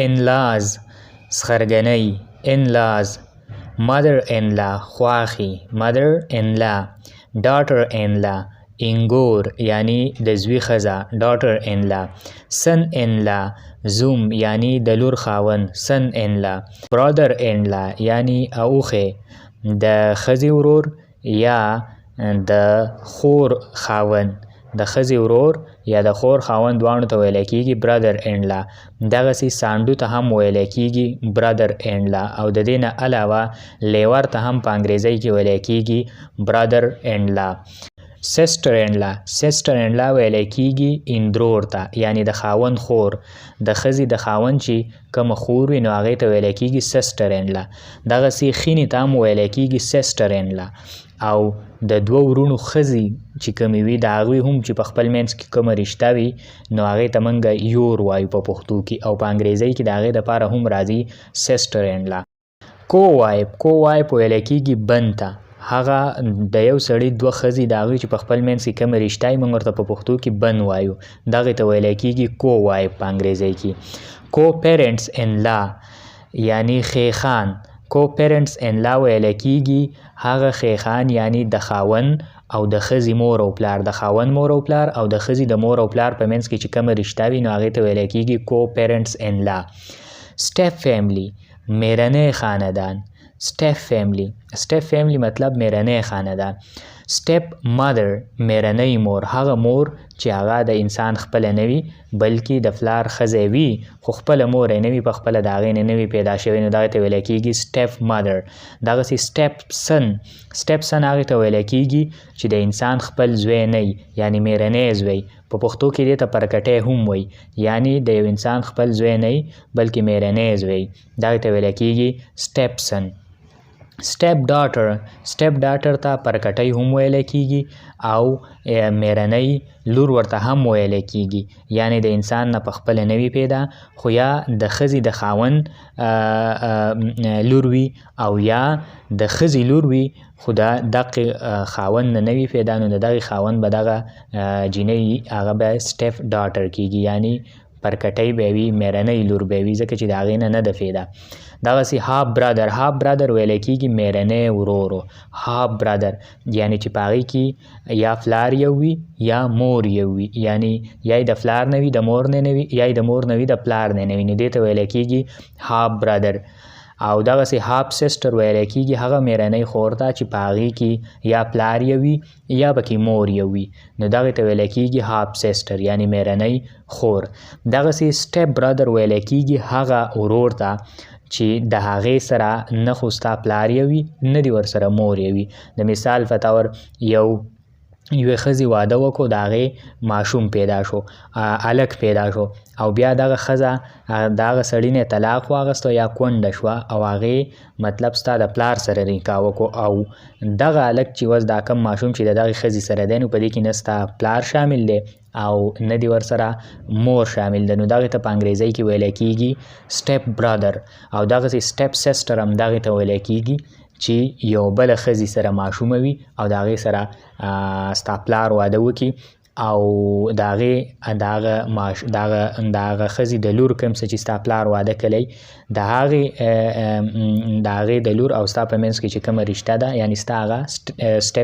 in-laws سخرګنۍ in-laws mother-in-law خواښي mother-in-law daughter-in-law انګور یعنی د زوی ښځه daughter-in-law son-in-law زوم یعنی د لور خاوند son-in-law brother-in-law یعنی اوښی د ښځې ورور یا د خور خاوند د ښځې ورور یا د خور خاوند دواړو ته ویلی کېږي brother-in-law دغسې سانډو ته هم ویلی کېږي brother-in-law او د دې نه علاوه لیور ته هم په انګریزۍ کې ویلی کېږي brother-in-law sister-in-law ویلی کېږي اندرور ته یعنی د خاوند خور د ښځې د خاوند چې کومه خور وي نو هغې ته ویلی کېږي sister-in-law دغسې خینې ته هم ویلی کېږي sister-in-law او د دوه ورونو ښځې چې کومې وي د هغوی هم چې په خپل منځ کې کومه رشته وي نو هغې ته موږ یور وایو په پښتو کې او په انګریزۍ کې د هغې دپاره هم راځي sister-in-law co-wife ویلی کېږي بن ته هغه د یو سړي دوه ښځې د هغوی چې په خپل منځ کې کومه رشته وي موږ ورته په پښتو کې بن وایو دغې ته ویلی کېږي co-wife په انګریزۍ کې co-parents-in-law یعنی خیخان co-parents-in-law ویلی کېږي هغه خیخان یعنی د خاوند او د ښځې مور او پلار د خاوند مور او پلار او د ښځې د مور او پلار په منځ کې چې کومه رشته وي نو هغې ته ویلی کېږي co-parents-in-law step family میرنی خاندان step family مطلب میرنی خاندان step mother میرنی مور هغه مور چې هغه د انسان خپله نه وي بلکې د پلار ښځی وي خو خپله مور یې نه وي په خپله د هغې نه وي پیدا شوی نو دغې ته ویلی کېږي step mother دغسې step son هغې ته ویلی کېږي چې د انسان خپل زوی نه وي یعنی میرنی زوی په پښتو کې دې ته پرکټی هم وایي یعنی د یو انسان خپل زوی نه وي بلکې میرنی زوی دغې ته ویلی کېږي step son step daughter ته پرکټی هم ویلی کېږي او میرنی لور ورته هم ویلی کېږي یعنی د انسان نه په خپله نه وي پیدا خو یا د ښځې د خاوند لور وي او یا د ښځې لور وي خو د دغې خاوند نه وي پیدا نو د دغې خاوند به دغه جینۍ هغه به step daughter کېږي یعنی پرکټی به وي میرنی لور به وي ځکه چې د هغې نه ده پیدا دغسې half brother ویلی کېږي میرنی ورورو half brother یعنی چې په هغې کې یا پلار یو وي یا مور یو وي یعنی یا یې د پلار نه وي د مور نه وي یا یې د مور نه وي د پلار نه وي نو دې ته ویلی کېږي half brother او دغسې half sister ویلی کېږي هغه میرنی خور ته چې په هغې کې یا پلار یو وي یا پکې مور یو وي نو دغې ته ویلی کېږي half sister یعنی میرنی خور دغسې step brother ویلی کېږي هغه ورور ته چې د هغې سره نه خو ستا پلار یو وي نه دې ورسره مور یو وي د مثال په طور یوې ښځې واده وکړو د هغې ماشوم پیدا شو هلک پیدا شو او بیا دغه ښځه د هغه سړي نه طلاق واخیسته یا کونډه شوه او هغې مطلب ستا د پلار سره نکاح وکړو او دغه هلک چې اوس دا کم ماشوم چې د دغې ښځې سره دی نو په دې کې نه ستا پلار شامل دی او نه دې ورسره مور شامل ده نو دغې ته په انګریزۍ کې ویلی کېږي step brother او دغسې step sister هم دغې ته ویلی کېږي چې یو بله ښځې سره ماشومه وي او د هغې سره ستا پلار واده وکړي او د هغه ښځې د لور کوم څه چې ستا پلار واده کړی د هغې د لور او ستا په منځ کې چې کومه رشته ده یعنی ستا هغه step